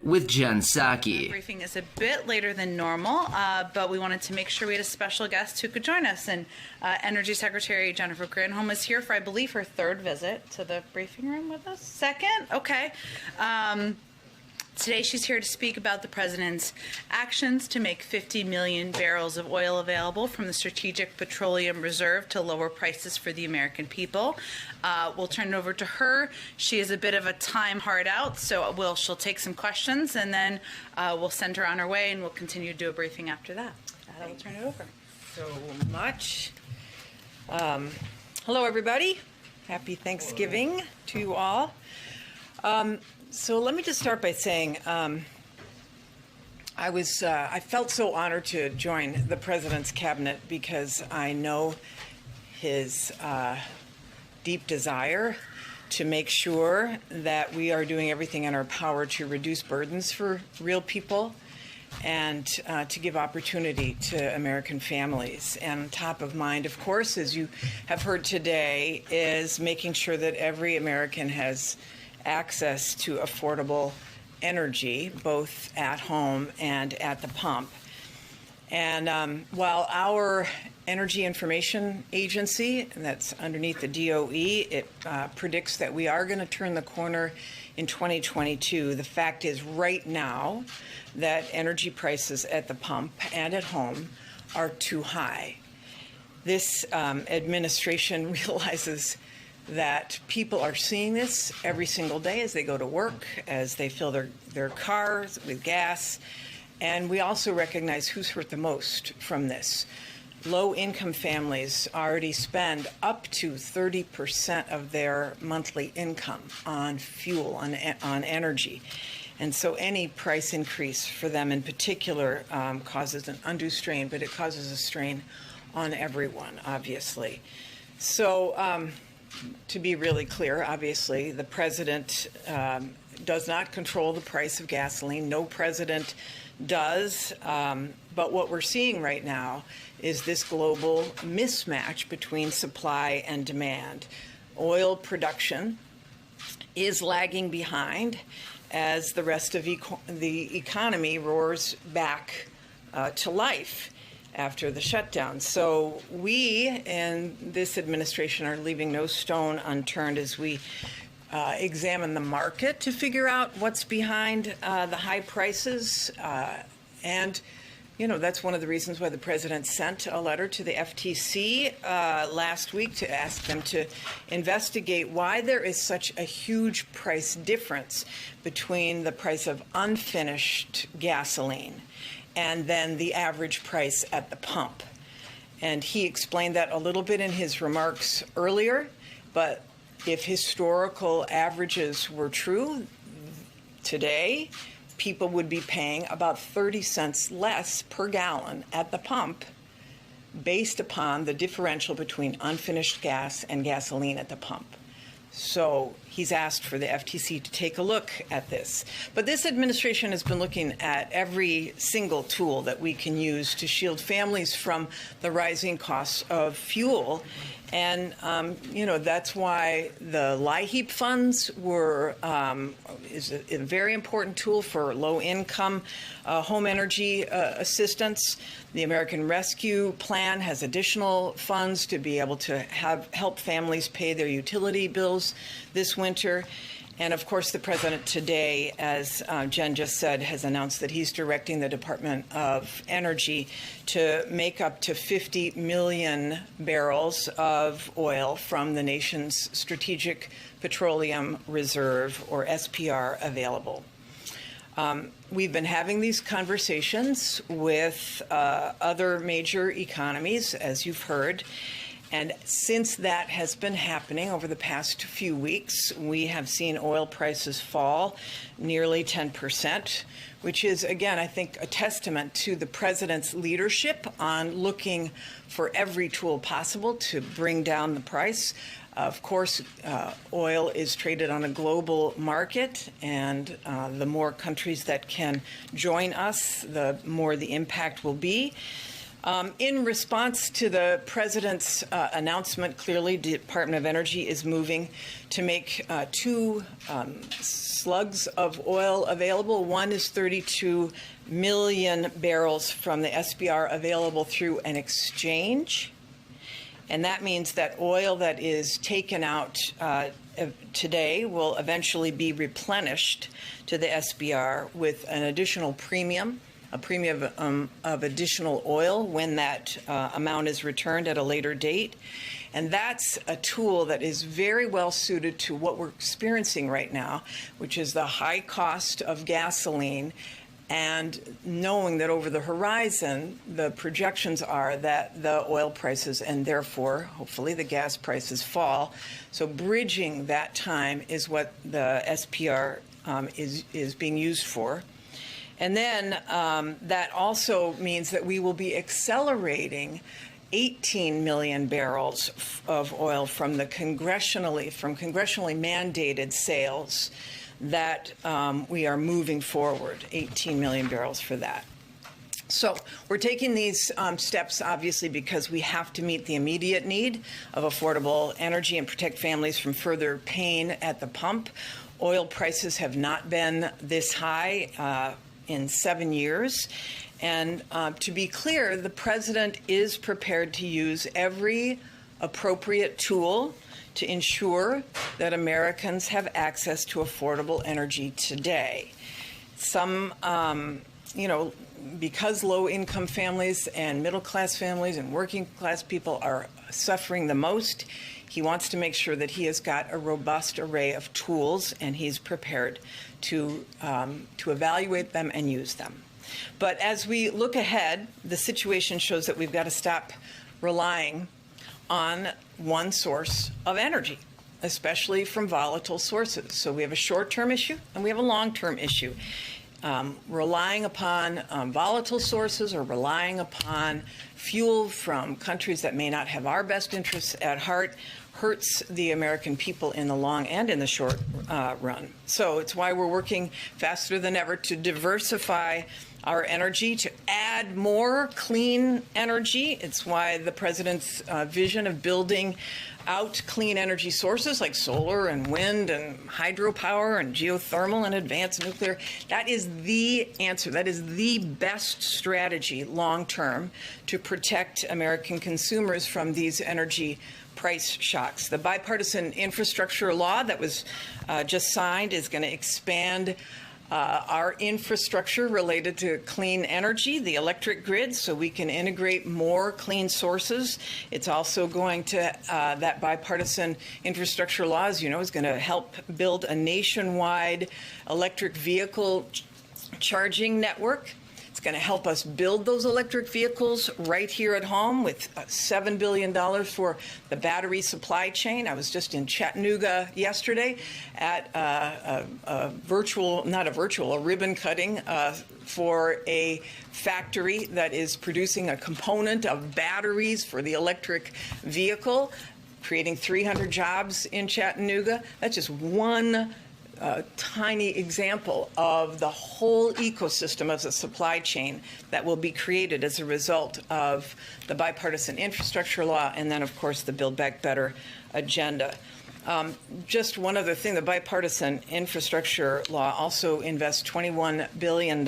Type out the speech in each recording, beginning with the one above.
with Jen Psaki. The briefing is a bit later than normal, but we wanted to make sure we had a special guest who could join us. And Energy Secretary Jennifer Granholm is here for, I believe, her third visit to the briefing room with us. Second? Okay. Today she's here to speak about the president's actions to make 50 million barrels of oil available from the Strategic Petroleum Reserve to lower prices for the American people. We'll turn it over to her. She is a bit of a time hard out, so she'll take some questions and then we'll send her on her way and we'll continue to do a briefing after that. I will turn it over. So much. Hello, everybody. Happy Thanksgiving to you all. So let me just start by saying I felt so honored to join the president's cabinet because I know his deep desire to make sure that we are doing everything in our power to reduce burdens for real people and to give opportunity to American families. And top of mind, of course, as you have heard today, is making sure that every American has access to affordable energy, both at home and at the pump. And while our Energy Information Agency, that's underneath the DOE, it predicts that we are going to turn the corner in 2022, the fact is right now that energy prices at the pump and at home are too high. This administration realizes that people are seeing this every single day as they go to work, as they fill their cars with gas. And we also recognize who's hurt the most from this. Low-income families already spend up to 30% of their monthly income on fuel, on energy. And so any price increase for them in particular causes an undue strain, but it causes a strain on everyone, obviously. So, to be really clear, obviously, the president does not control the price of gasoline. No president does. But what we're seeing right now is this global mismatch between supply and demand. Oil production is lagging behind as the rest of the economy roars back to life after the shutdown. So we in this administration are leaving no stone unturned as we examine the market to figure out what's behind the high prices. And, you know, that's one of the reasons why the president sent a letter to the FTC last week to ask them to investigate why there is such a huge price difference between the price of unfinished gasoline and then the average price at the pump. And he explained that a little bit in his remarks earlier, but if historical averages were true, today people would be paying about 30 cents less per gallon at the pump based upon the differential between unfinished gas and gasoline at the pump. So he's asked for the FTC to take a look at this. But this administration has been looking at every single tool that we can use to shield families from the rising costs of fuel. And, you know, that's why the LIHEAP funds is a very important tool for low-income home energy assistance. The American Rescue Plan has additional funds to be able to help families pay their utility bills this winter. And of course, the president today, as Jen just said, has announced that he's directing the Department of Energy to make up to 50 million barrels of oil from the nation's Strategic Petroleum Reserve, or SPR, available. We've been having these conversations with other major economies, as you've heard. And since that has been happening over the past few weeks, we have seen oil prices fall nearly 10%, which is, again, I think, a testament to the president's leadership on looking for every tool possible to bring down the price. Of course, oil is traded on a global market, and the more countries that can join us, the more the impact will be. In response to the president's announcement, clearly, the Department of Energy is moving to make two slugs of oil available. One is 32 million barrels from the SBR available through an exchange. And that means that oil that is taken out today will eventually be replenished to the SBR with an additional premium, a premium of additional oil when that amount is returned at a later date. And that's a tool that is very well suited to what we're experiencing right now, which is the high cost of gasoline, and knowing that over the horizon, the projections are that the oil prices and therefore, hopefully, the gas prices fall. So bridging that time is what the SPR is being used for. And then that also means that we will be accelerating 18 million barrels of oil from congressionally mandated sales that we are moving forward, 18 million barrels for that. So we're taking these steps, obviously, because we have to meet the immediate need of affordable energy and protect families from further pain at the pump. Oil prices have not been this high in 7 years. And to be clear, the president is prepared to use every appropriate tool to ensure that Americans have access to affordable energy today. Some, because low-income families and middle-class families and working-class people are suffering the most, he wants to make sure that he has got a robust array of tools, and he's prepared to evaluate them and use them. But as we look ahead, the situation shows that we've got to stop relying on one source of energy, especially from volatile sources. So we have a short-term issue and we have a long-term issue. Relying upon volatile sources or relying upon fuel from countries that may not have our best interests at heart hurts the American people in the long and in the short run. So it's why we're working faster than ever to diversify our energy, to add more clean energy. It's why the president's vision of building out clean energy sources like solar and wind and hydropower and geothermal and advanced nuclear, that is the answer. That is the best strategy long-term to protect American consumers from these energy price shocks. The bipartisan infrastructure law that was just signed is going to expand our infrastructure related to clean energy, the electric grid, so we can integrate more clean sources. It's also going to, that bipartisan infrastructure law, as you know, is going to help build a nationwide electric vehicle charging network. It's going to help us build those electric vehicles right here at home with $7 billion for the battery supply chain. I was just in Chattanooga yesterday at a ribbon cutting for a factory that is producing a component of batteries for the electric vehicle, creating 300 jobs in Chattanooga. That's just one tiny example of the whole ecosystem of the supply chain that will be created as a result of the bipartisan infrastructure law and then, of course, the Build Back Better agenda. Just one other thing, the bipartisan infrastructure law also invests $21 billion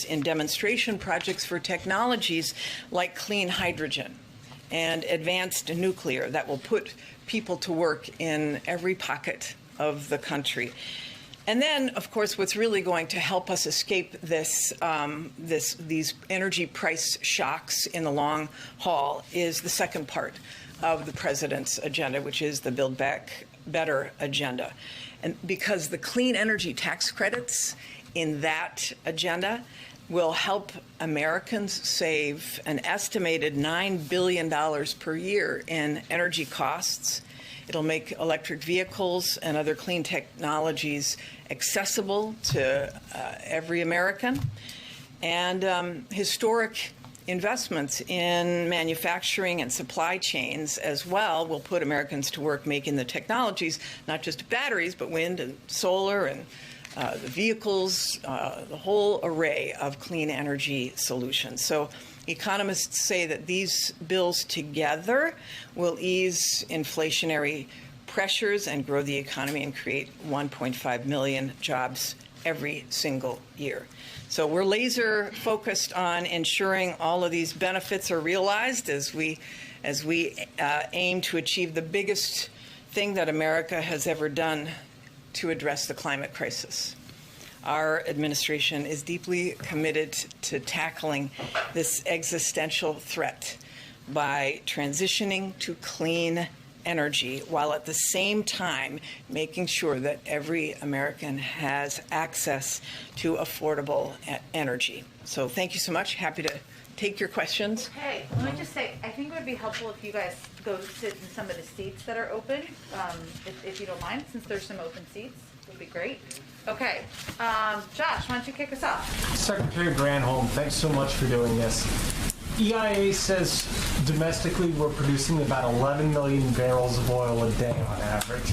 in demonstration projects for technologies like clean hydrogen and advanced nuclear that will put people to work in every pocket of the country. And then, of course, what's really going to help us escape these energy price shocks in the long haul is the second part of the president's agenda, which is the Build Back Better agenda. And because the clean energy tax credits in that agenda will help Americans save an estimated $9 billion per year in energy costs. It'll make electric vehicles and other clean technologies accessible to every American. And historic investments in manufacturing and supply chains as well will put Americans to work making the technologies, not just batteries, but wind and solar and the vehicles, the whole array of clean energy solutions. So economists say that these bills together will ease inflationary pressures and grow the economy and create 1.5 million jobs every single year. So we're laser focused on ensuring all of these benefits are realized as we aim to achieve the biggest thing that America has ever done to address the climate crisis. Our administration is deeply committed to tackling this existential threat by transitioning to clean energy while at the same time making sure that every American has access to affordable energy. So thank you so much. Happy to take your questions. Hey, let me just say, I think it would be helpful if you guys go sit in some of the seats that are open, if you don't mind, since there's some open seats. Would be great. Okay, Josh, why don't you kick us off? Secretary Granholm, thanks so much for doing this. EIA says domestically we're producing about 11 million barrels of oil a day on average.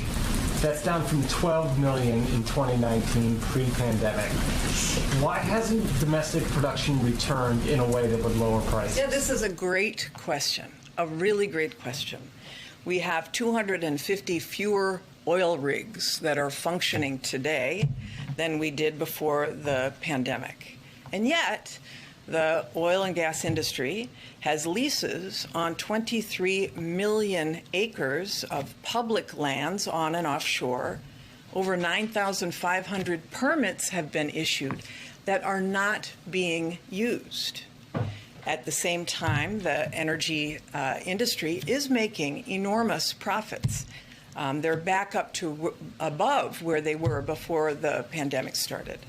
That's down from 12 million in 2019 pre-pandemic. Why hasn't domestic production returned in a way that would lower prices? Yeah, this is a great question, a really great question. We have 250 fewer oil rigs that are functioning today than we did before the pandemic. And yet, the oil and gas industry has leases on 23 million acres of public lands on and offshore. Over 9,500 permits have been issued that are not being used. At the same time, the energy industry is making enormous profits. They're back up to above where they were before the pandemic started.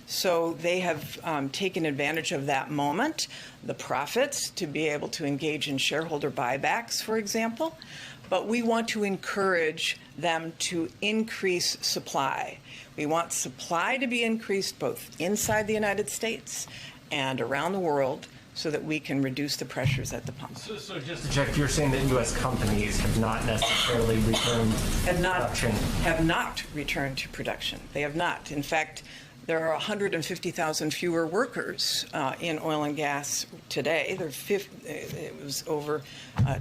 So they have taken advantage of that moment, the profits, to be able to engage in shareholder buybacks, for example. But we want to encourage them to increase supply. We want supply to be increased both inside the United States and around the world so that we can reduce the pressures at the pump. So just to check, you're saying that U.S. companies have not necessarily returned production? Have not returned to production. They have not. In fact, there are 150,000 fewer workers in oil and gas today. It was over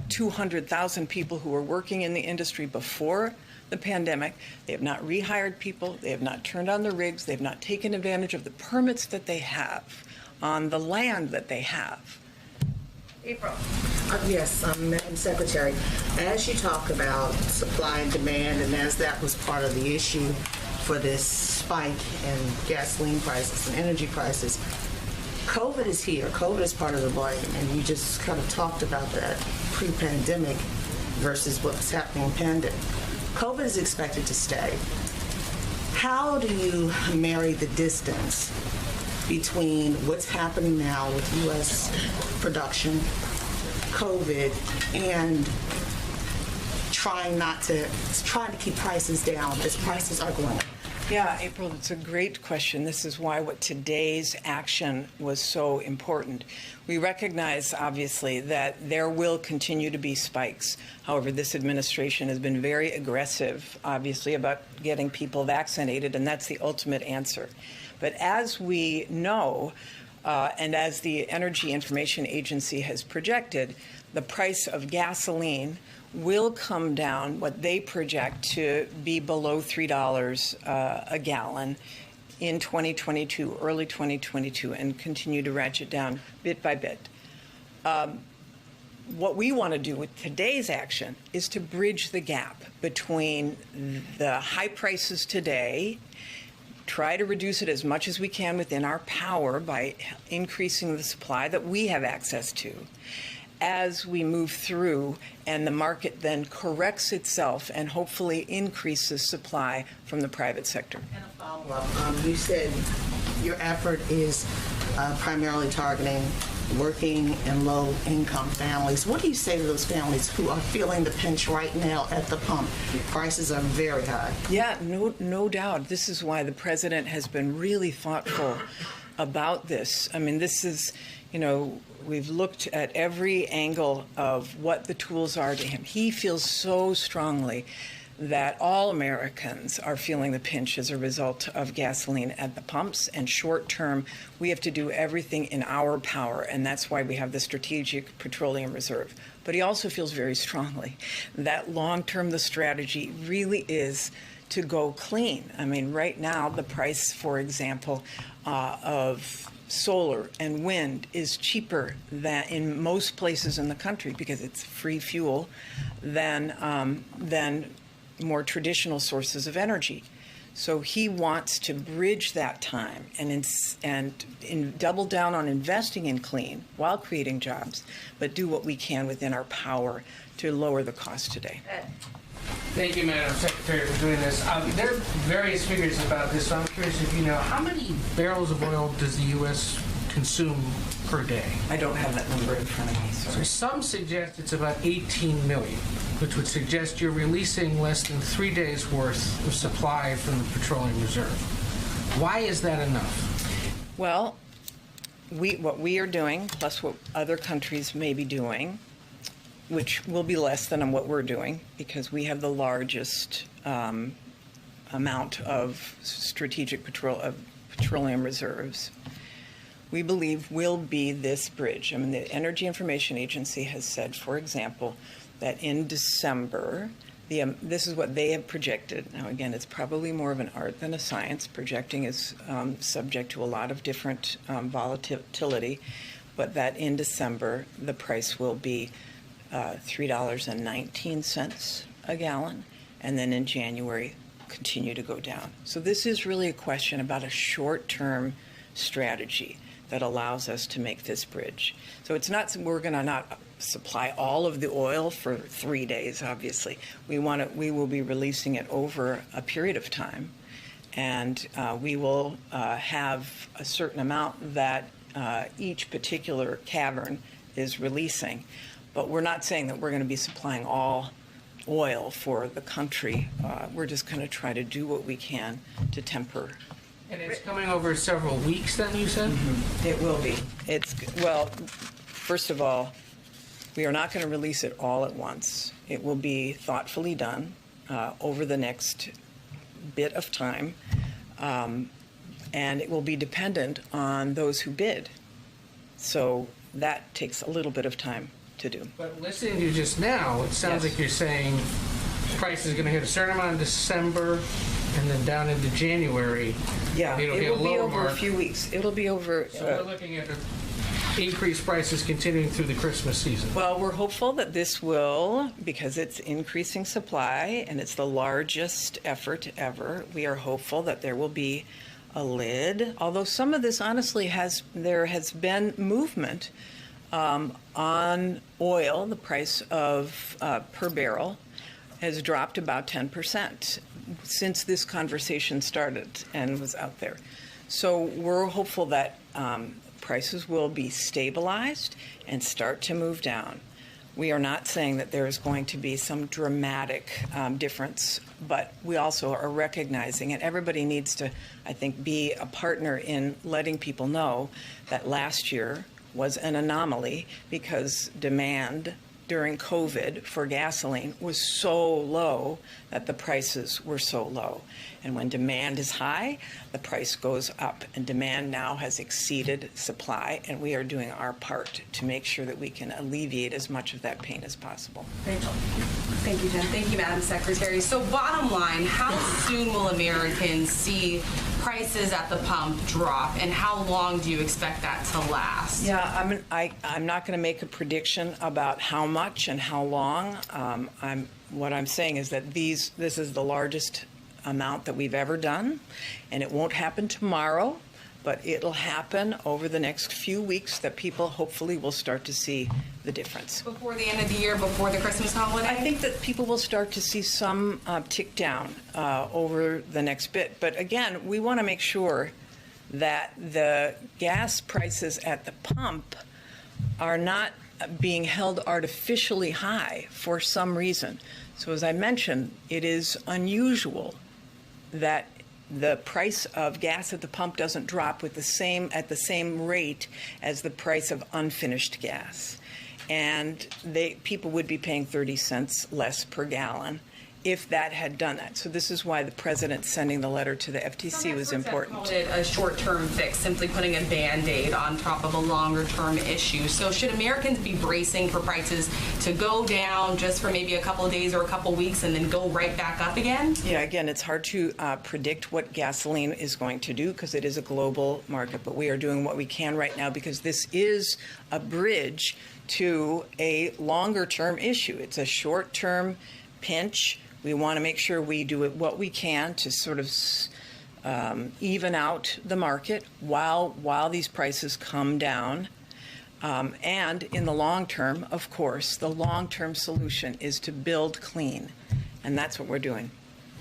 200,000 people who were working in the industry before the pandemic. They have not rehired people. They have not turned on the rigs. They have not taken advantage of the permits that they have on the land that they have. April. Yes, Madam Secretary, as you talk about supply and demand, and as that was part of the issue for this spike in gasoline prices and energy prices, COVID is here. COVID is part of the blame, and you just kind of talked about that pre-pandemic versus what's happening in pandemic. COVID is expected to stay. How do you marry the distance between what's happening now with U.S. production, COVID, and trying to keep prices down as prices are going up? Yeah, April, it's a great question. This is why what today's action was so important. We recognize, obviously, that there will continue to be spikes. However, this administration has been very aggressive, obviously, about getting people vaccinated, and that's the ultimate answer. But as we know, and as the Energy Information Agency has projected, the price of gasoline will come down, what they project to be below $3 a gallon in 2022, early 2022, and continue to ratchet down bit by bit. What we want to do with today's action is to bridge the gap between the high prices today, try to reduce it as much as we can within our power by increasing the supply that we have access to, as we move through and the market then corrects itself and hopefully increases supply from the private sector. And a follow-up. You said your effort is primarily targeting working and low-income families. What do you say to those families who are feeling the pinch right now at the pump? Prices are very high. Yeah, no doubt. This is why the president has been really thoughtful about this. I mean, this is, we've looked at every angle of what the tools are to him. He feels so strongly that all Americans are feeling the pinch as a result of gasoline at the pumps. And short term, we have to do everything in our power, and that's why we have the Strategic Petroleum Reserve. But he also feels very strongly that long term, the strategy really is to go clean. I mean, right now, the price, for example, of solar and wind is cheaper than in most places in the country because it's free fuel than more traditional sources of energy. So he wants to bridge that time and double down on investing in clean while creating jobs, but do what we can within our power to lower the cost today. Thank you, Madam Secretary, for doing this. There are various figures about this, so I'm curious if you know how many barrels of oil does the U.S. consume per day? I don't have that number in front of me, So sorry. some suggest it's about 18 million, which would suggest you're releasing less than 3 days' worth of supply from the petroleum reserve. Why is that enough? Well, what we are doing, plus what other countries may be doing, which will be less than what we're doing because we have the largest amount of petroleum reserves, we believe will be this bridge. I mean, the Energy Information Agency has said, for example, that in December, this is what they have projected. Now, again, it's probably more of an art than a science. Projecting is subject to a lot of different volatility, but that in December, the price will be $3.19 a gallon, and then in January, continue to go down. So this is really a question about a short-term strategy that allows us to make this bridge. So it's not we're going to not supply all of the oil for 3 days, obviously. We will be releasing it over a period of time, and we will have a certain amount that each particular cavern is releasing. But we're not saying that we're going to be supplying all oil for the country. We're just going to try to do what we can to temper. And it's coming over several weeks, then, you said? Mm-hmm. It will be. Well, first of all, we are not going to release it all at once. It will be thoughtfully done over the next bit of time, and it will be dependent on those who bid. So that takes a little bit of time to do. But listening to you just now, it sounds Yes. like you're saying price is going to hit a certain amount in December and then down into January. Yeah, it'll it hit a will be lower over a mark. few weeks. It'll be over. So we're looking at increased prices continuing through the Christmas season. Well, we're hopeful that this will, because it's increasing supply and it's the largest effort ever, we are hopeful that there will be a lid. Although some of this, honestly, there has been movement on oil. The price of per barrel has dropped about 10% since this conversation started and was out there. So we're hopeful that prices will be stabilized and start to move down. We are not saying that there is going to be some dramatic difference, but we also are recognizing, and everybody needs to, I think, be a partner in letting people know that last year was an anomaly because demand during COVID for gasoline was so low that the prices were so low. And when demand is high, the price goes up. And demand now has exceeded supply, and we are doing our part to make sure that we can alleviate as much of that pain as possible. Rachel. Thank you, Jen. Thank you, Madam Secretary. So bottom line, how soon will Americans see prices at the pump drop, and how long do you expect that to last? Yeah, I'm not going to make a prediction about how much and how long. What I'm saying is that this is the largest amount that we've ever done, and it won't happen tomorrow, but it'll happen over the next few weeks that people hopefully will start to see the difference. Before the end of the year, before the Christmas holiday? I think that people will start to see some tick down over the next bit. But again, we want to make sure that the gas prices at the pump are not being held artificially high for some reason. So as I mentioned, it is unusual that the price of gas at the pump doesn't drop at the same rate as the price of unfinished gas. And people would be paying 30 cents less per gallon. if that had done that. So this is why the president sending the letter to the FTC was important. Called it a short-term fix, simply putting a Band-Aid on top of a longer-term issue. So should Americans be bracing for prices to go down just for maybe a couple of days or a couple of weeks and then go right back up again? Yeah, again, it's hard to predict what gasoline is going to do because it is a global market, but we are doing what we can right now because this is a bridge to a longer-term issue. It's a short-term pinch. We want to make sure we do what we can to sort of even out the market while these prices come down. And in the long term, of course, the long-term solution is to build clean, and that's what we're doing.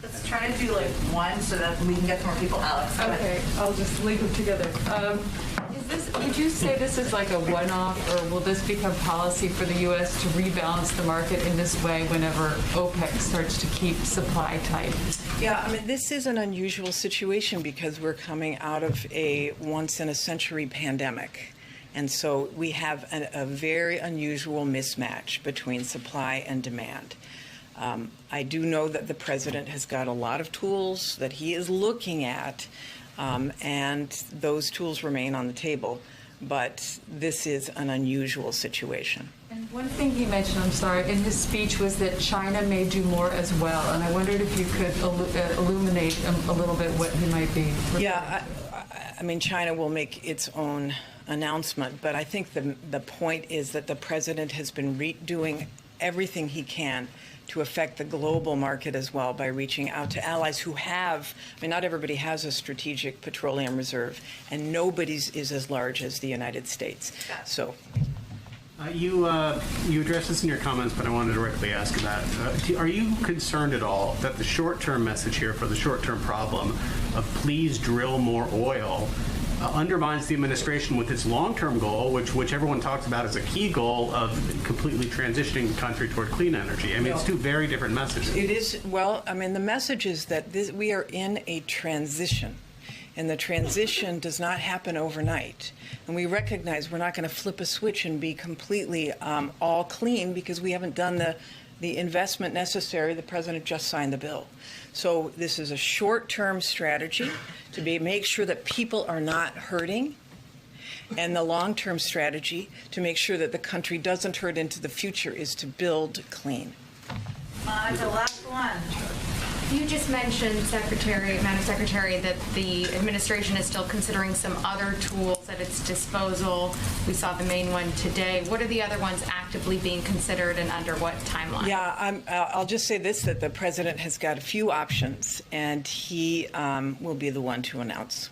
Let's try to do like one so that we can get more people. Alex, go ahead. Okay, I'll just link them together. Would you say this is like a one-off, or will this become policy for the U.S. to rebalance the market in this way whenever OPEC starts to keep supply tight? Yeah, I mean, this is an unusual situation because we're coming out of a once-in-a-century pandemic. And so we have a very unusual mismatch between supply and demand. I do know that the president has got a lot of tools that he is looking at, and those tools remain on the table. But this is an unusual situation. And one thing he mentioned, I'm sorry, in his speech was that China may do more as well. And I wondered if you could illuminate a little bit what he might be. Yeah, I mean, China will make its own announcement, but I think the point is that the president has been doing everything he can to affect the global market as well by reaching out to allies who have, I mean, not everybody has a strategic petroleum reserve, and nobody's is as large as the United States. So. You addressed this in your comments, but I wanted to directly ask about are you concerned at all that the short-term message here for the short-term problem of please drill more oil undermines the administration with its long-term goal, which everyone talks about as a key goal of completely transitioning the country toward clean energy? I mean, it's two very different messages. It is, well, I mean, the message is that we are in a transition, and the transition does not happen overnight. And we recognize we're not going to flip a switch and be completely all clean because we haven't done the investment necessary. The president just signed the bill. So this is a short-term strategy to make sure that people are not hurting, and the long-term strategy to make sure that the country doesn't hurt into the future is to build clean. The last one. You just mentioned, Madam Secretary, that the administration is still considering some other tools at its disposal. We saw the main one today. What are the other ones actively being considered, and under what timeline? Yeah, I'll just say this, that the president has got a few options, and he will be the one to announce.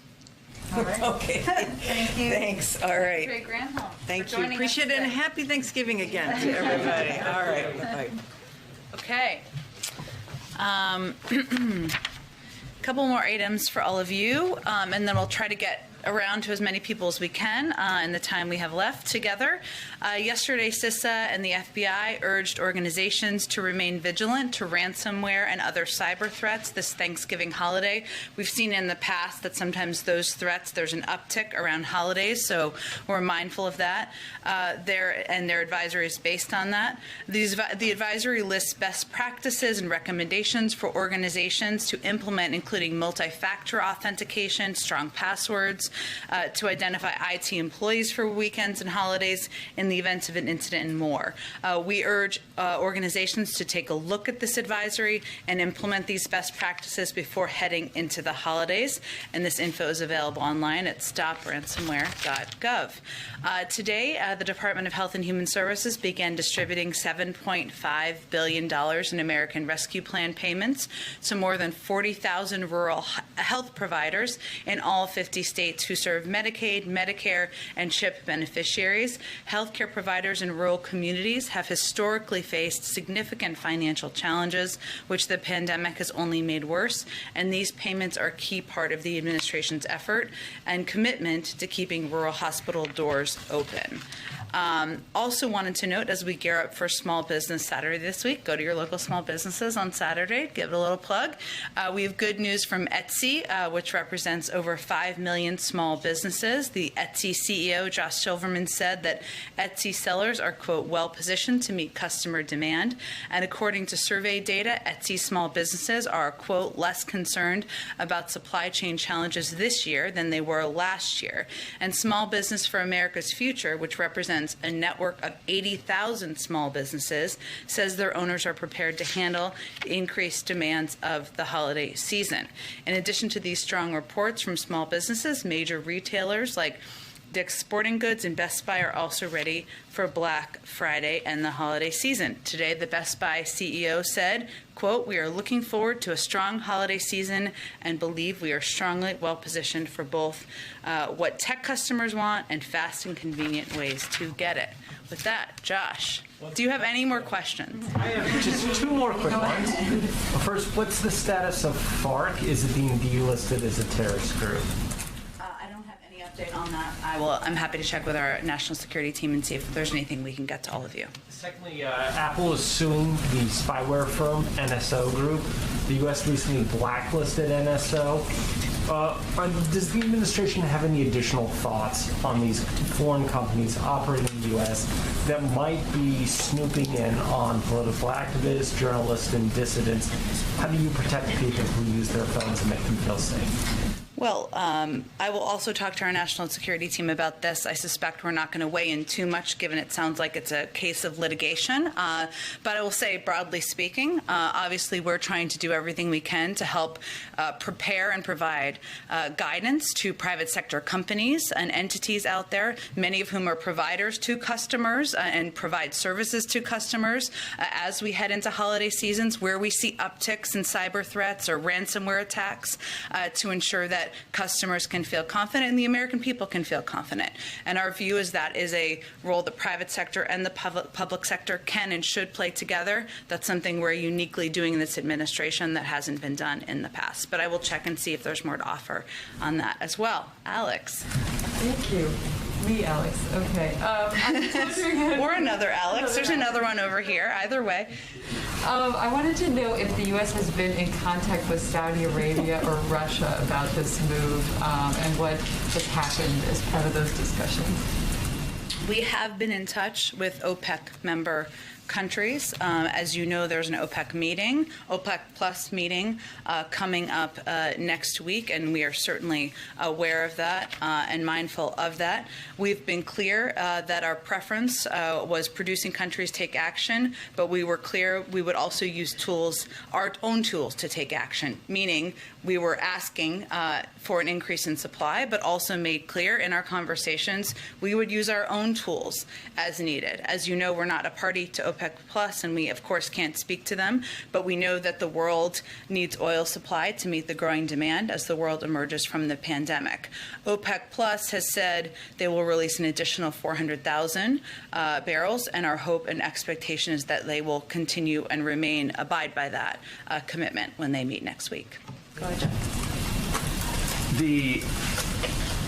All right. Okay. Thank you. Thanks. All right. Great Granholm. Thank you. Appreciate it, and happy Thanksgiving again to everybody. All right. Bye. Okay. Couple more items for all of you, and then we'll try to get around to as many people as we can in the time we have left together. Yesterday, CISA and the FBI urged organizations to remain vigilant to ransomware and other cyber threats this Thanksgiving holiday. We've seen in the past that sometimes those threats, there's an uptick around holidays, so we're mindful of that. Their advisory is based on that. The advisory lists best practices and recommendations for organizations to implement, including multi-factor authentication, strong passwords, to identify IT employees for weekends and holidays in the event of an incident, and more. We urge organizations to take a look at this advisory and implement these best practices before heading into the holidays. And this info is available online at stopransomware.gov. Today, the Department of Health and Human Services began distributing $7.5 billion in American Rescue Plan payments to more than 40,000 rural health providers in all 50 states who serve Medicaid, Medicare, and CHIP beneficiaries. Healthcare providers in rural communities have historically faced significant financial challenges, which the pandemic has only made worse, and these payments are a key part of the administration's effort and commitment to keeping rural hospital doors open. Also wanted to note, as we gear up for Small Business Saturday this week, go to your local small businesses on Saturday, give it a little plug. We have good news from Etsy, which represents over 5 million small businesses. The Etsy CEO, Josh Silverman, said that Etsy sellers are, quote, well positioned to meet customer demand. And according to survey data, Etsy small businesses are, quote, less concerned about supply chain challenges this year than they were last year. And Small Business for America's Future, which represents a network of 80,000 small businesses, says their owners are prepared to handle the increased demands of the holiday season. In addition to these strong reports from small businesses, major retailers like Dick's Sporting Goods and Best Buy are also ready for Black Friday and the holiday season. Today, the Best Buy CEO said, quote, we are looking forward to a strong holiday season and believe we are strongly well positioned for both what tech customers want and fast and convenient ways to get it. With that, Josh, do you have any more questions? I have just two more quick ones. First, what's the status of FARC? Is it being delisted as a terrorist group? On that, I'm happy to check with our national security team and see if there's anything we can get to all of you. Secondly, Apple is suing the spyware firm NSO Group. The U.S. recently blacklisted NSO. Does the administration have any additional thoughts on these foreign companies operating in the U.S. that might be snooping in on political activists, journalists, and dissidents? How do you protect people who use their phones and make them feel safe? Well, I will also talk to our national security team about this. I suspect we're not going to weigh in too much, given it sounds like it's a case of litigation. But I will say, broadly speaking, obviously we're trying to do everything we can to help prepare and provide guidance to private sector companies and entities out there, many of whom are providers to customers and provide services to customers as we head into holiday seasons where we see upticks in cyber threats or ransomware attacks to ensure that customers can feel confident and the American people can feel confident. And our view is that is a role the private sector and the public sector can and should play together. That's something we're uniquely doing in this administration that hasn't been done in the past. But I will check and see if there's more to offer on that as well. Alex. Thank you. Me, Alex. Okay. Or another Alex. There's another one over here. Either way. I wanted to know if the U.S. has been in contact with Saudi Arabia or Russia about this move and what has happened as part of those discussions. We have been in touch with OPEC member countries. As you know, there's an OPEC Plus meeting coming up next week, and we are certainly aware of that and mindful of that. We've been clear that our preference was producing countries take action, but we were clear we would also use our own tools to take action, meaning we were asking for an increase in supply, but also made clear in our conversations we would use our own tools as needed. As you know, we're not a party to OPEC Plus, and we, of course, can't speak to them, but we know that the world needs oil supply to meet the growing demand as the world emerges from the pandemic. OPEC Plus has said they will release an additional 400,000 barrels, and our hope and expectation is that they will continue and abide by that commitment when they meet next week. Go ahead, Jeff. The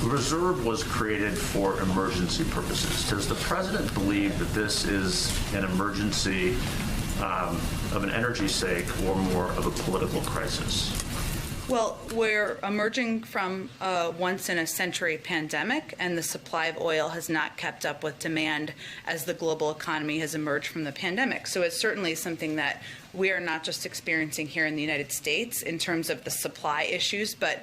reserve was created for emergency purposes. Does the president believe that this is an emergency of an energy sake or more of a political crisis? Well, we're emerging from a once-in-a-century pandemic, and the supply of oil has not kept up with demand as the global economy has emerged from the pandemic. So it's certainly something that we are not just experiencing here in the United States in terms of the supply issues, but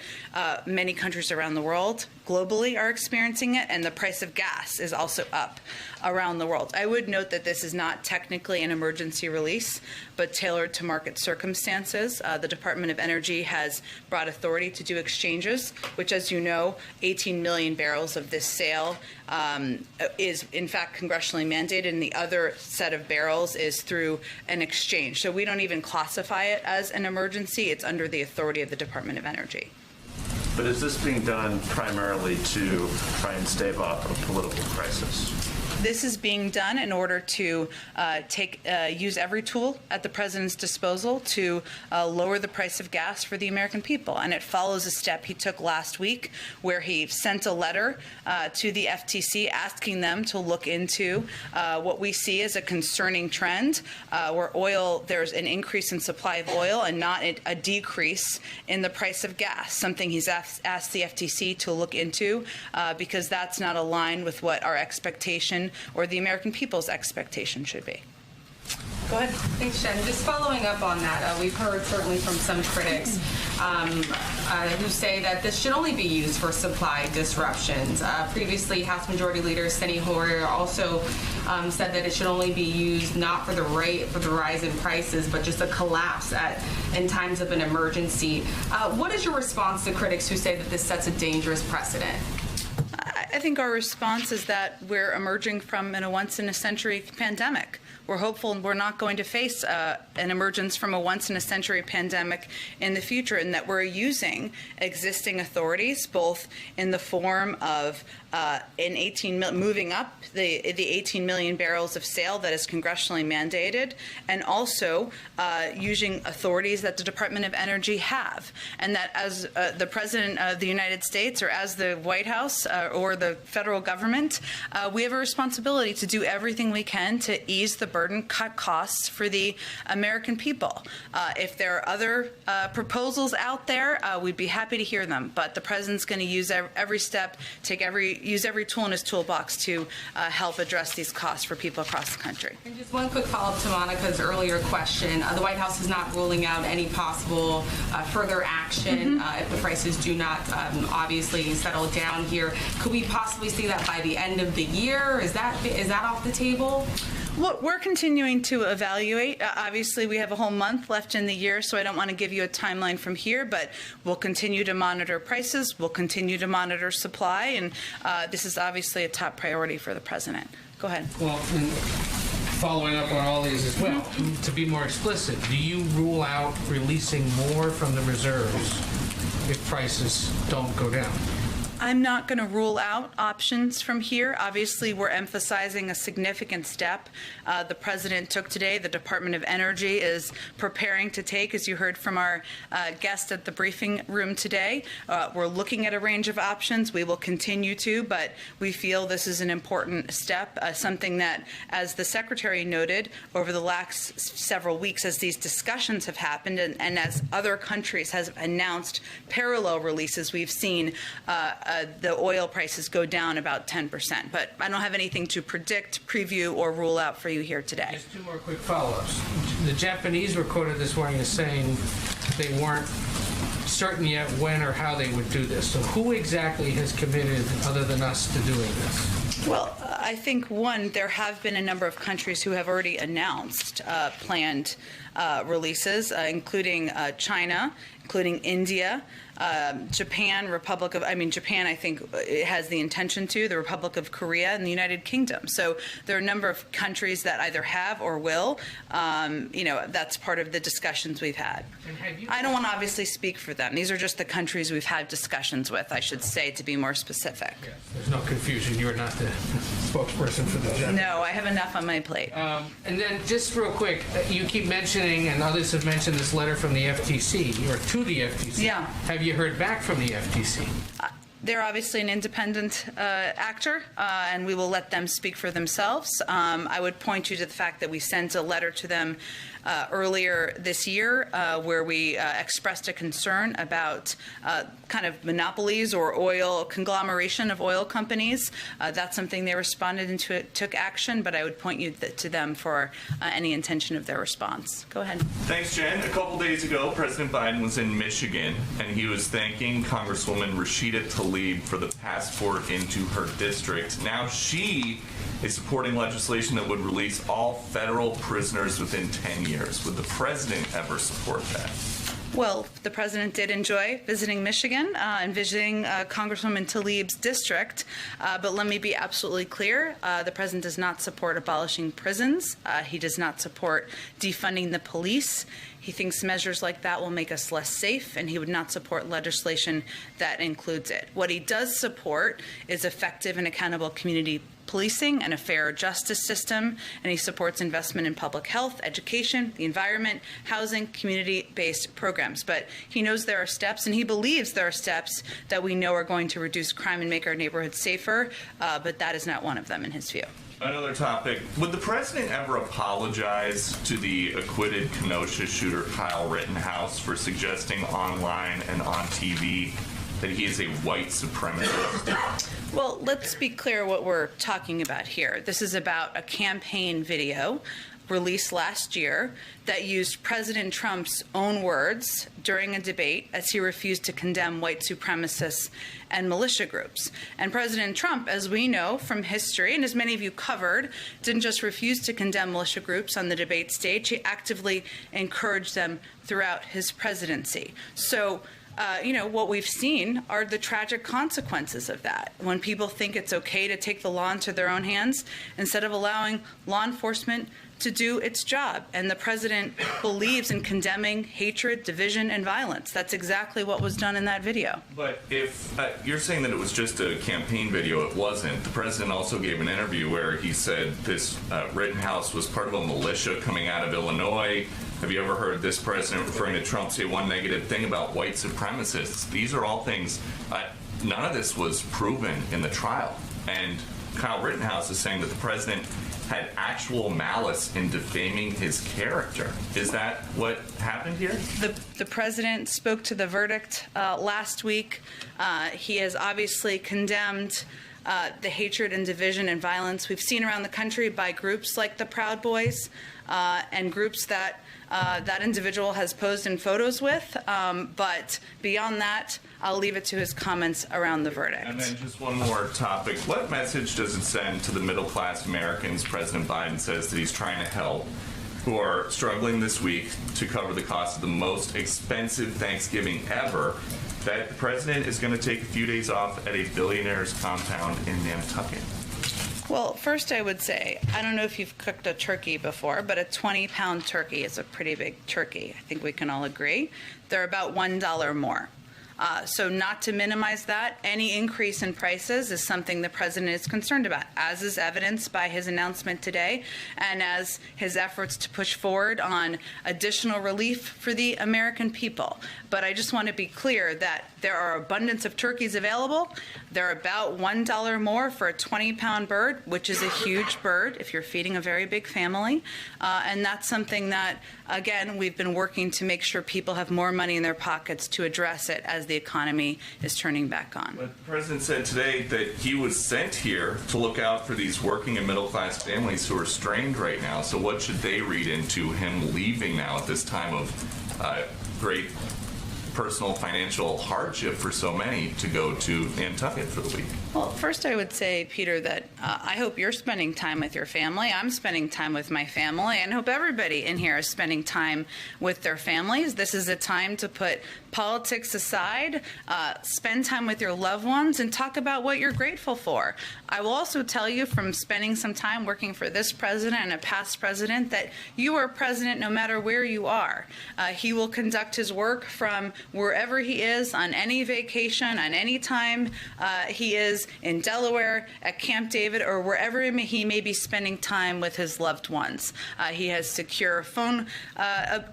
many countries around the world globally are experiencing it, and the price of gas is also up around the world. I would note that this is not technically an emergency release, but tailored to market circumstances. The Department of Energy has brought authority to do exchanges, which, as you know, 18 million barrels of this sale is in fact congressionally mandated, and the other set of barrels is through an exchange. So we don't even classify it as an emergency. It's under the authority of the Department of Energy. But is this being done primarily to try and stave off a political crisis? This is being done in order to use every tool at the president's disposal to lower the price of gas for the American people. And it follows a step he took last week where he sent a letter to the FTC asking them to look into what we see as a concerning trend where there's an increase in supply of oil and not a decrease in the price of gas, something he's asked the FTC to look into because that's not aligned with what our expectation or the American people's expectation should be. Go ahead. Thanks, Jen. Just following up on that, we've heard certainly from some critics who say that this should only be used for supply disruptions. Previously, House Majority Leader Steny Hoyer also said that it should only be used not for the rise in prices, but just a collapse in times of an emergency. What is your response to critics who say that this sets a dangerous precedent? I think our response is that we're emerging from a once-in-a-century pandemic. We're hopeful we're not going to face an emergence from a once-in-a-century pandemic in the future, and that we're using existing authorities, both in the form of moving up the 18 million barrels of sale that is congressionally mandated, and also using authorities that the Department of Energy have, and that as the President of the United States or as the White House or the federal government, we have a responsibility to do everything we can to ease the burden, cut costs for the American people. If there are other proposals out there, we'd be happy to hear them, but the President's going to use every step, use every tool in his toolbox to help address these costs for people across the country. And just one quick follow-up to Monica's earlier question. The White House is not ruling out any possible further action if the prices do not obviously settle down here. Could we possibly see that by the end of the year? Is that off the table? Well, we're continuing to evaluate. Obviously, we have a whole month left in the year, so I don't want to give you a timeline from here, but we'll continue to monitor prices. We'll continue to monitor supply, and this is obviously a top priority for the President. Go ahead. Well, following up on all these as well, to be more explicit, do you rule out releasing more from the reserves if prices don't go down? I'm not going to rule out options from here. Obviously, we're emphasizing a significant step the President took today. The Department of Energy is preparing to take, as you heard from our guest at the briefing room today. We're looking at a range of options. We will continue to, but we feel this is an important step, something that, as the Secretary noted, over the last several weeks as these discussions have happened and as other countries have announced parallel releases, we've seen the oil prices go down about 10%. But I don't have anything to predict, preview, or rule out for you here today. Just two more quick follow-ups. The Japanese were quoted this morning as saying they weren't certain yet when or how they would do this. So who exactly has committed, other than us, to doing this? Well, I think, one, there have been a number of countries who have already announced planned releases, including China, including India, Japan, Japan, I think, has the intention to, the Republic of Korea, and the United Kingdom. So there are a number of countries that either have or will. That's part of the discussions we've had. I don't want to obviously speak for them. These are just the countries we've had discussions with, I should say, to be more specific. Yes, there's no confusion. You're not the spokesperson for the Japanese. No, I have enough on my plate. And then just real quick, you keep mentioning, and others have mentioned this letter from the FTC, or to the FTC. Yeah. Have you heard back from the FTC? They're obviously an independent actor, and we will let them speak for themselves. I would point you to the fact that we sent a letter to them earlier this year where we expressed a concern about kind of monopolies or oil conglomeration of oil companies. That's something they responded and took action, but I would point you to them for any intention of their response. Go ahead. Thanks, Jen. A couple days ago, President Biden was in Michigan, and he was thanking Congresswoman Rashida Tlaib for the passport into her district. Now she is supporting legislation that would release all federal prisoners within 10 years. Would the president ever support that? Well, the president did enjoy visiting Michigan and visiting Congresswoman Tlaib's district, but let me be absolutely clear. The president does not support abolishing prisons. He does not support defunding the police. He thinks measures like that will make us less safe, and he would not support legislation that includes it. What he does support is effective and accountable community policing and a fair justice system, and he supports investment in public health, education, the environment, housing, community-based programs. But he knows there are steps, and he believes there are steps that we know are going to reduce crime and make our neighborhoods safer, but that is not one of them in his view. Another topic. Would the president ever apologize to the acquitted Kenosha shooter Kyle Rittenhouse for suggesting online and on TV that he is a white supremacist? Well, let's be clear what we're talking about here. This is about a campaign video released last year that used President Trump's own words during a debate as he refused to condemn white supremacists and militia groups. And President Trump, as we know from history, and as many of you covered, didn't just refuse to condemn militia groups on the debate stage, he actively encouraged them throughout his presidency. So what we've seen are the tragic consequences of that. When people think it's okay to take the law into their own hands instead of allowing law enforcement to do its job. And the president believes in condemning hatred, division, and violence. That's exactly what was done in that video. But if you're saying that it was just a campaign video, it wasn't. The president also gave an interview where he said this Rittenhouse was part of a militia coming out of Illinois. Have you ever heard this president referring to Trump say one negative thing about white supremacists? These are all things, none of this was proven in the trial. And Kyle Rittenhouse is saying that the president had actual malice in defaming his character. Is that what happened here? The president spoke to the verdict last week. He has obviously condemned the hatred and division and violence we've seen around the country by groups like the Proud Boys and groups that that individual has posed in photos with. But beyond that, I'll leave it to his comments around the verdict. And then just one more topic. What message does it send to the middle-class Americans President Biden says that he's trying to help, who are struggling this week to cover the cost of the most expensive Thanksgiving ever, that the president is going to take a few days off at a billionaire's compound in Nantucket? Well, first I would say, I don't know if you've cooked a turkey before, but a 20-pound turkey is a pretty big turkey. I think we can all agree. They're about $1 more. So not to minimize that, any increase in prices is something the president is concerned about, as is evidenced by his announcement today and as his efforts to push forward on additional relief for the American people. But I just want to be clear that there are abundance of turkeys available. They're about $1 more for a 20-pound bird, which is a huge bird if you're feeding a very big family. And that's something that, again, we've been working to make sure people have more money in their pockets to address it as the economy is turning back on. But the president said today that he was sent here to look out for these working and middle-class families who are strained right now. So what should they read into him leaving now at this time of great personal financial hardship for so many to go to Nantucket for the week? Well, first I would say, Peter, that I hope you're spending time with your family. I'm spending time with my family, and I hope everybody in here is spending time with their families. This is a time to put politics aside, spend time with your loved ones, and talk about what you're grateful for. I will also tell you from spending some time working for this president and a past president that you are president no matter where you are. He will conduct his work from wherever he is, on any vacation, on any time he is in Delaware, at Camp David, or wherever he may be spending time with his loved ones. He has secure phone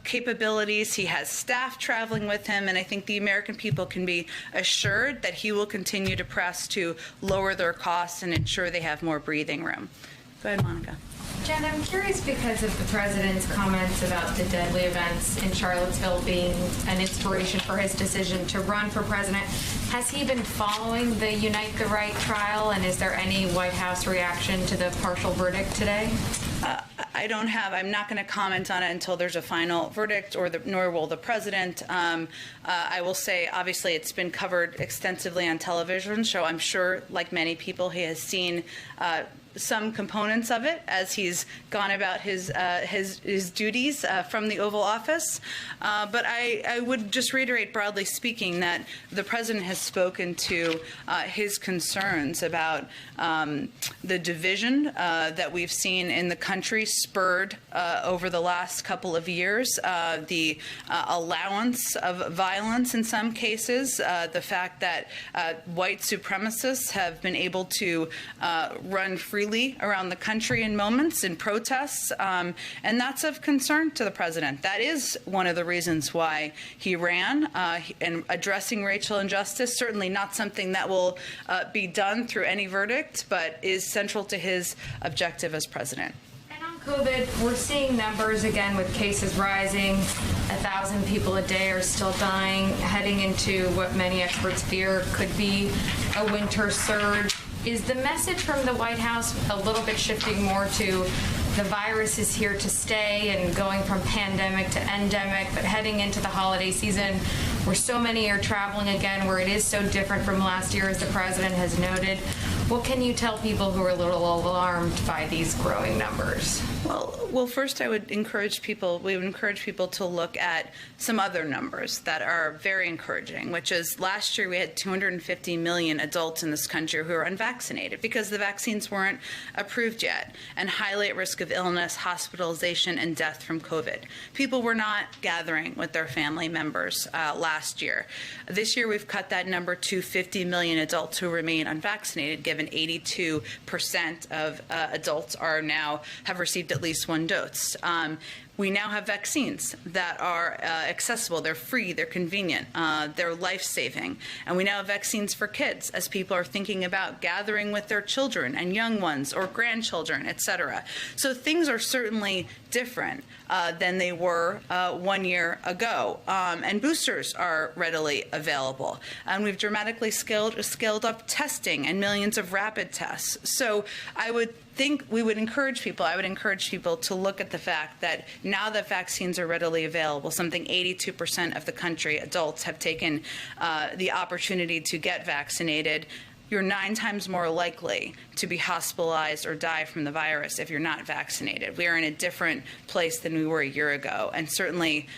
capabilities. He has staff traveling with him, and I think the American people can be assured that he will continue to press to lower their costs and ensure they have more breathing room. Go ahead, Monica. Jen, I'm curious because of the president's comments about the deadly events in Charlottesville being an inspiration for his decision to run for president. Has he been following the Unite the Right trial, and is there any White House reaction to the partial verdict today? I'm not going to comment on it until there's a final verdict, nor will the president. I will say, obviously, it's been covered extensively on television, so I'm sure, like many people, he has seen some components of it as he's gone about his duties from the Oval Office. But I would just reiterate, broadly speaking, that the president has spoken to his concerns about the division that we've seen in the country spurred over the last couple of years. The allowance of violence in some cases, the fact that white supremacists have been able to run freely around the country in moments in protests, and that's of concern to the president. That is one of the reasons why he ran, and addressing racial injustice, certainly not something that will be done through any verdict, but is central to his objective as president. And on COVID, we're seeing numbers again with cases rising. 1,000 people a day are still dying, heading into what many experts fear could be a winter surge. Is the message from the White House a little bit shifting more to the virus is here to stay and going from pandemic to endemic, but heading into the holiday season where so many are traveling again, where it is so different from last year, as the president has noted? What can you tell people who are a little alarmed by these growing numbers? Well, first we would encourage people to look at some other numbers that are very encouraging, which is last year we had 250 million adults in this country who are unvaccinated because the vaccines weren't approved yet and highly at risk of illness, hospitalization, and death from COVID. People were not gathering with their family members last year. This year we've cut that number to 50 million adults who remain unvaccinated, given 82% of adults have received at least one dose. We now have vaccines that are accessible. They're free, they're convenient, they're life-saving. And we now have vaccines for kids as people are thinking about gathering with their children and young ones or grandchildren, et cetera. So things are certainly different than they were 1 year ago. And boosters are readily available. And we've dramatically scaled up testing and millions of rapid tests. So I would encourage people to look at the fact that now that vaccines are readily available, something 82% of the country, adults, have taken the opportunity to get vaccinated. You're 9 times more likely to be hospitalized or die from the virus if you're not vaccinated. We are in a different place than we were a year ago. And certainly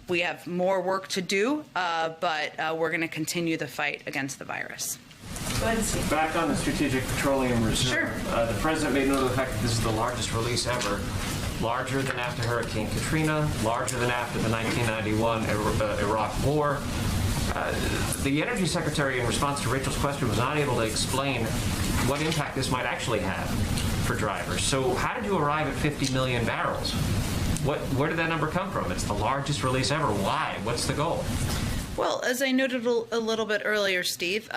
we have more work to do, but we're going to continue the fight against the virus. Back on the Strategic Petroleum Reserve, the president made note of the fact that this is the largest release ever, larger than after Hurricane Katrina, larger than after the 1991 Iraq War. The Energy Secretary, in response to Rachel's question, was not able to explain what impact this might actually have for drivers. So how did you arrive at 50 million barrels? Where did that number come from? It's the largest release ever. Why? What's the goal? Well, as I noted a little bit earlier, Steve,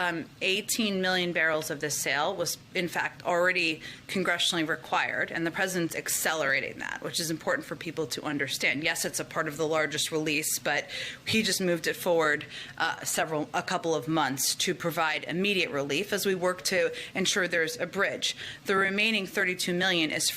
18 million barrels of this sale was, in fact, already congressionally required, and the president's accelerating that, which is important for people to understand. Yes, it's a part of the largest release, but he just moved it forward a couple of months to provide immediate relief as we work to ensure there's a bridge. The remaining 32 million is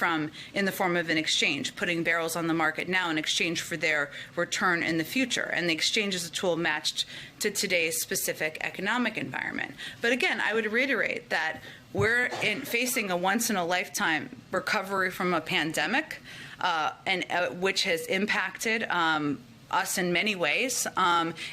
in the form of an exchange, putting barrels on the market now in exchange for their return in the future, and the exchange is a tool matched to today's specific economic environment. But again, I would reiterate that we're facing a once-in-a-lifetime recovery from a pandemic, which has impacted us in many ways,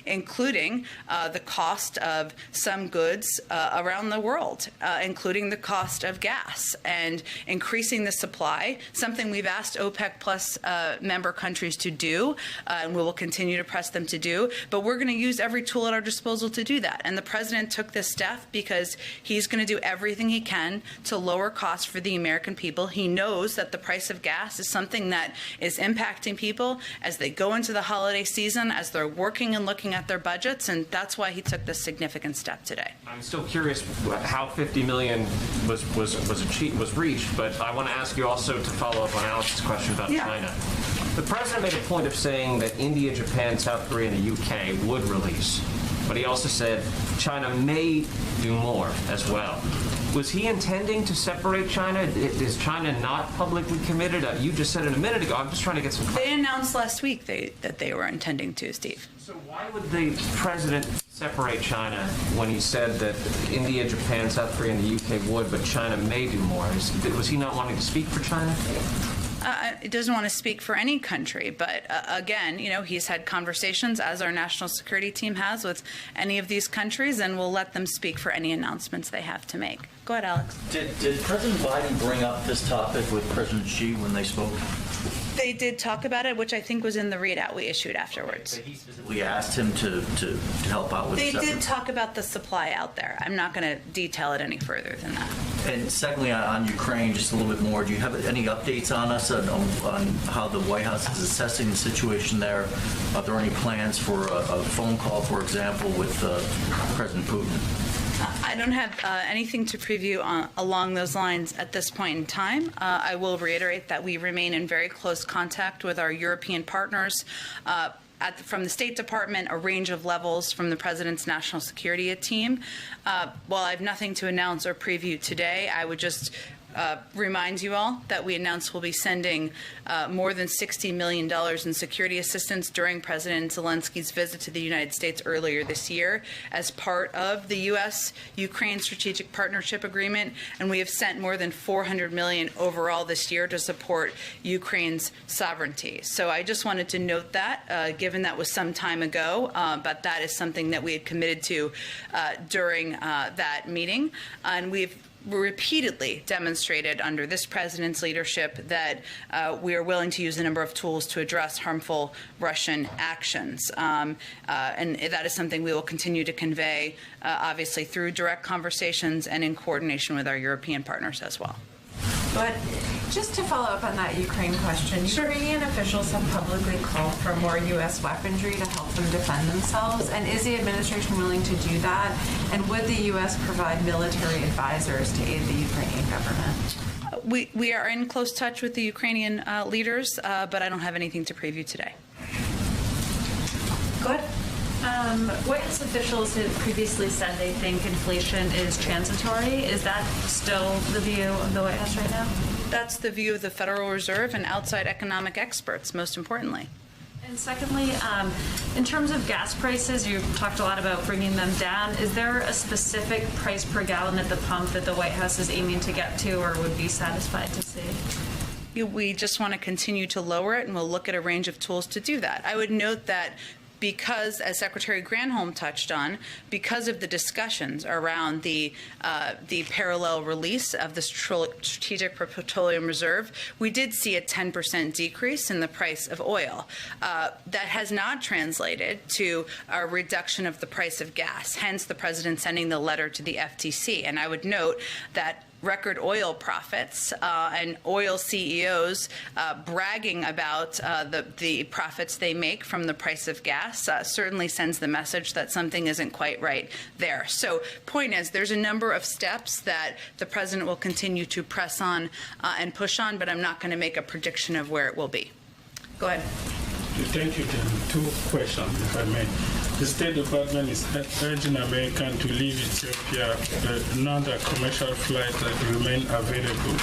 including the cost of some goods around the world, including the cost of gas, and increasing the supply, something we've asked OPEC Plus member countries to do, and we will continue to press them to do, but we're going to use every tool at our disposal to do that. And the president took this step because he's going to do everything he can to lower costs for the American people. He knows that the price of gas is something that is impacting people as they go into the holiday season, as they're working and looking at their budgets, and that's why he took this significant step today. I'm still curious how 50 million was reached, but I want to ask you also to follow up on Alex's question about China. The president made a point of saying that India, Japan, South Korea, and the UK would release, but he also said China may do more as well. Was he intending to separate China? Is China not publicly committed? You just said it a minute ago. I'm just trying to get some clarity. They announced last week that they were intending to, Steve. So why would the president separate China when he said that India, Japan, South Korea, and the UK would, but China may do more? Was he not wanting to speak for China? It doesn't want to speak for any country, but again, he's had conversations, as our national security team has, with any of these countries, and we'll let them speak for any announcements they have to make. Go ahead, Alex. Did President Biden bring up this topic with President Xi when they spoke? They did talk about it, which I think was in the readout we issued afterwards. He specifically asked him to help out with They this effort. did talk about the supply out there. I'm not going to detail it any further than that. And secondly, on Ukraine, just a little bit more, do you have any updates on us on how the White House is assessing the situation there? Are there any plans for a phone call, for example, with President Putin? I don't have anything to preview along those lines at this point in time. I will reiterate that we remain in very close contact with our European partners from the State Department, a range of levels from the President's National Security team. While I have nothing to announce or preview today, I would just remind you all that we announced we'll be sending more than $60 million in security assistance during President Zelensky's visit to the United States earlier this year as part of the U.S.-Ukraine Strategic Partnership Agreement, and we have sent more than $400 million overall this year to support Ukraine's sovereignty. So I just wanted to note that, given that was some time ago, but that is something that we had committed to during that meeting, and we've repeatedly demonstrated under this president's leadership that we are willing to use a number of tools to address harmful Russian actions. And that is something we will continue to convey, obviously, through direct conversations and in coordination with our European partners as well. But just to follow up on that Ukraine question, Ukrainian officials have publicly called for more U.S. weaponry to help them defend themselves. And is the administration willing to do that? And would the U.S. provide military advisors to aid the Ukrainian government? We are in close touch with the Ukrainian leaders, but I don't have anything to preview today. Go ahead. White House officials had previously said they think inflation is transitory. Is that still the view of the White House right now? That's the view of the Federal Reserve and outside economic experts, most importantly. And secondly, in terms of gas prices, you talked a lot about bringing them down. Is there a specific price per gallon at the pump that the White House is aiming to get to or would be satisfied to see? We just want to continue to lower it, and we'll look at a range of tools to do that. I would note that because, as Secretary Granholm touched on, because of the discussions around the parallel release of the Strategic Petroleum Reserve, we did see a 10% decrease in the price of oil. That has not translated to a reduction of the price of gas, hence the President sending the letter to the FTC. And I would note that record oil profits and oil CEOs bragging about the profits they make from the price of gas certainly sends the message that something isn't quite right there. So point is, there's a number of steps that the President will continue to press on and push on, but I'm not going to make a prediction of where it will be. Go ahead. Thank you, Tim. Two questions, if I may. The State Department is urging Americans to leave Ethiopia, but none of the commercial flights that remain available.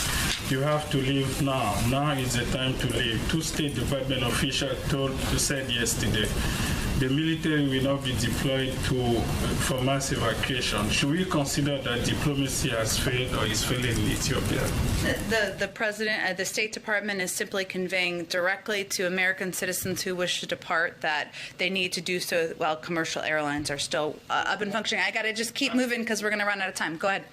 You have to leave now. Now is the time to leave. Two State Department officials said yesterday. The military will not be deployed for mass evacuation. Should we consider that diplomacy has failed or is failing in Ethiopia? The President, the State Department is simply conveying directly to American citizens who wish to depart that they need to do so while commercial airlines are still up and functioning. I got to just keep moving because we're going to run out of time. Go ahead.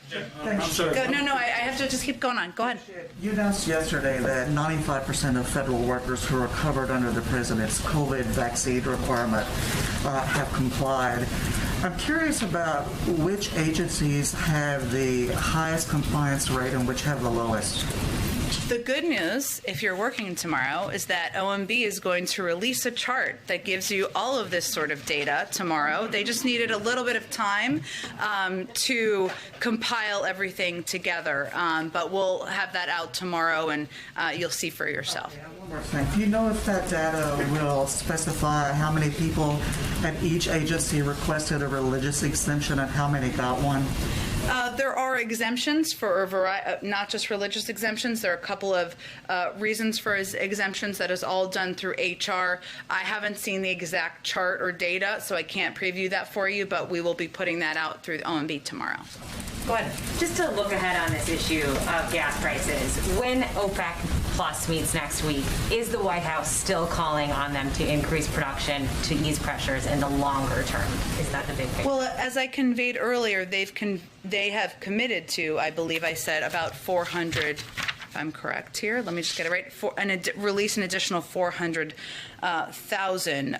I'm sorry. I have to just keep going on. Go ahead. You announced yesterday that 95% of federal workers who are covered under the President's COVID vaccine requirement have complied. I'm curious about which agencies have the highest compliance rate and which have the lowest. The good news, if you're working tomorrow, is that OMB is going to release a chart that gives you all of this sort of data tomorrow. They just needed a little bit of time to compile everything together, but we'll have that out tomorrow, and you'll see for yourself. One more thing. Do you know if that data will specify how many people at each agency requested a religious exemption and how many got one? There are exemptions for a variety, not just religious exemptions. There are a couple of reasons for exemptions that is all done through HR. I haven't seen the exact chart or data, so I can't preview that for you, but we will be putting that out through OMB tomorrow. Go ahead. Just to look ahead on this issue of gas prices, when OPEC Plus meets next week, is the White House still calling on them to increase production to ease pressures in the longer term? Is that the big picture? Well, as I conveyed earlier, they have committed to, I believe I said, about 400, if I'm correct here, let me just get it right, release an additional 400,000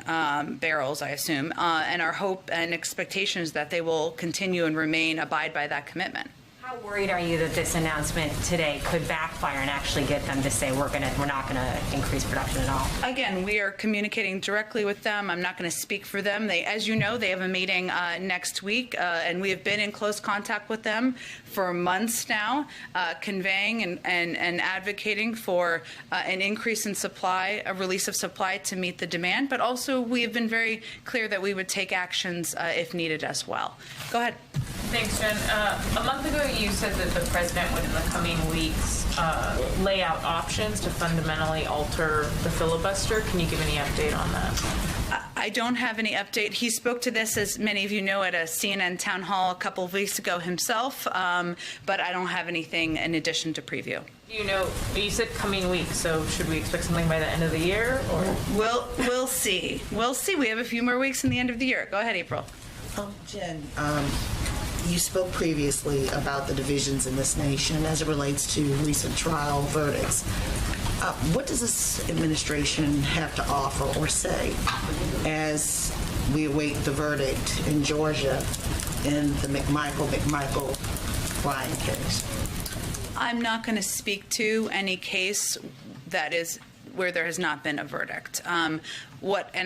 barrels, I assume, and our hope and expectation is that they will continue and abide by that commitment. How worried are you that this announcement today could backfire and actually get them to say we're not gonna increase production at all? Again, we are communicating directly with them. I'm not going to speak for them. As you know, they have a meeting next week, and we have been in close contact with them for months now, conveying and advocating for an increase in supply, a release of supply to meet the demand. But also, we have been very clear that we would take actions if needed as well. Go ahead. Thanks, Jen. A month ago, you said that the president would, in the coming weeks, lay out options to fundamentally alter the filibuster. Can you give any update on that? I don't have any update. He spoke to this, as many of you know, at a CNN town hall a couple of weeks ago himself, but I don't have anything in addition to preview. You said coming weeks, so should we expect something by the end of the year? Or We'll see. We'll see. We have a few more weeks in the end of the year. Go ahead, April. Jen, you spoke previously about the divisions in this nation as it relates to recent trial verdicts. What does this administration have to offer or say as we await the verdict in Georgia in the McMichael Ryan case? I'm not going to speak to any case that is where there has not been a verdict. And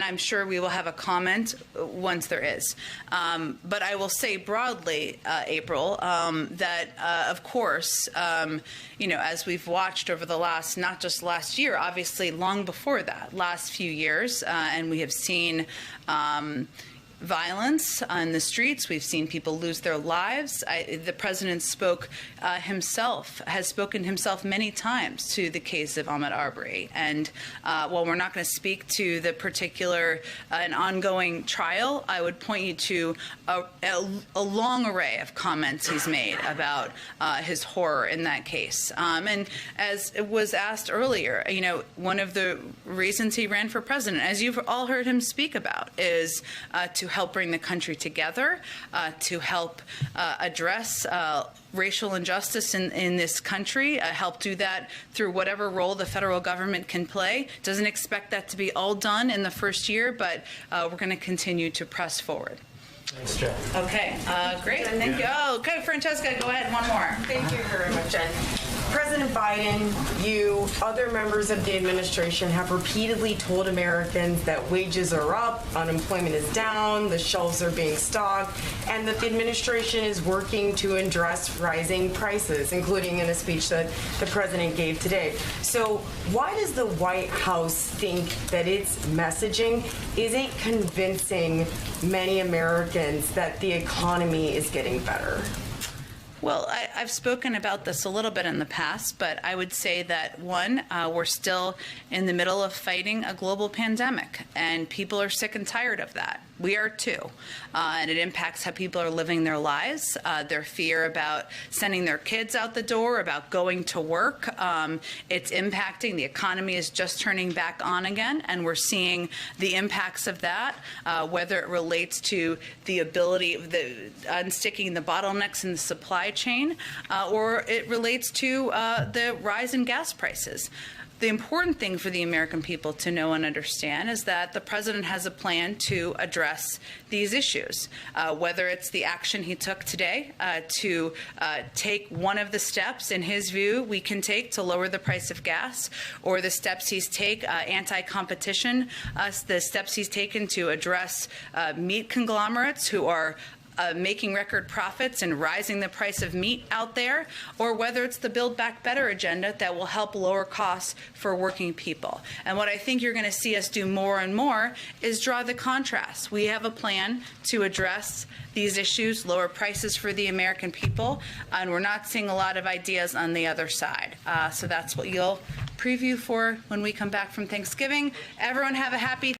I'm sure we will have a comment once there is. But I will say broadly, April, that of course, as we've watched over the not just last year, obviously long before that, last few years, and we have seen violence on the streets. We've seen people lose their lives. The president has spoken himself many times to the case of Ahmaud Arbery. And while we're not going to speak to the particular and ongoing trial, I would point you to a long array of comments he's made about his horror in that case. And as it was asked earlier, one of the reasons he ran for president, as you've all heard him speak about, is to help bring the country together, to help address racial injustice in this country, help do that through whatever role the federal government can play. Doesn't expect that to be all done in the first year, but we're going to continue to press forward. Thanks, Jen. Okay, great. Thank you. Oh, okay, Francesca, go ahead. One more. Thank you very much, Jen. President Biden, you, other members of the administration have repeatedly told Americans that wages are up, unemployment is down, the shelves are being stocked, and that the administration is working to address rising prices, including in a speech that the president gave today. So why does the White House think that its messaging isn't convincing many Americans that the economy is getting better? Well, I've spoken about this a little bit in the past, but I would say that, one, we're still in the middle of fighting a global pandemic, and people are sick and tired of that. We are too. And it impacts how people are living their lives, their fear about sending their kids out the door, about going to work. It's impacting. The economy is just turning back on again, and we're seeing the impacts of that, whether it relates to the ability of unsticking the bottlenecks in the supply chain, or it relates to the rise in gas prices. The important thing for the American people to know and understand is that the president has a plan to address these issues, whether it's the action he took today to take one of the steps, in his view, we can take to lower the price of gas, or the steps he's anti-competition, the steps he's taken to address meat conglomerates who are making record profits and rising the price of meat out there, or whether it's the Build Back Better agenda that will help lower costs for working people. And what I think you're going to see us do more and more is draw the contrast. We have a plan to address these issues, lower prices for the American people, and we're not seeing a lot of ideas on the other side. So that's what you'll preview for when we come back from Thanksgiving. Everyone have a happy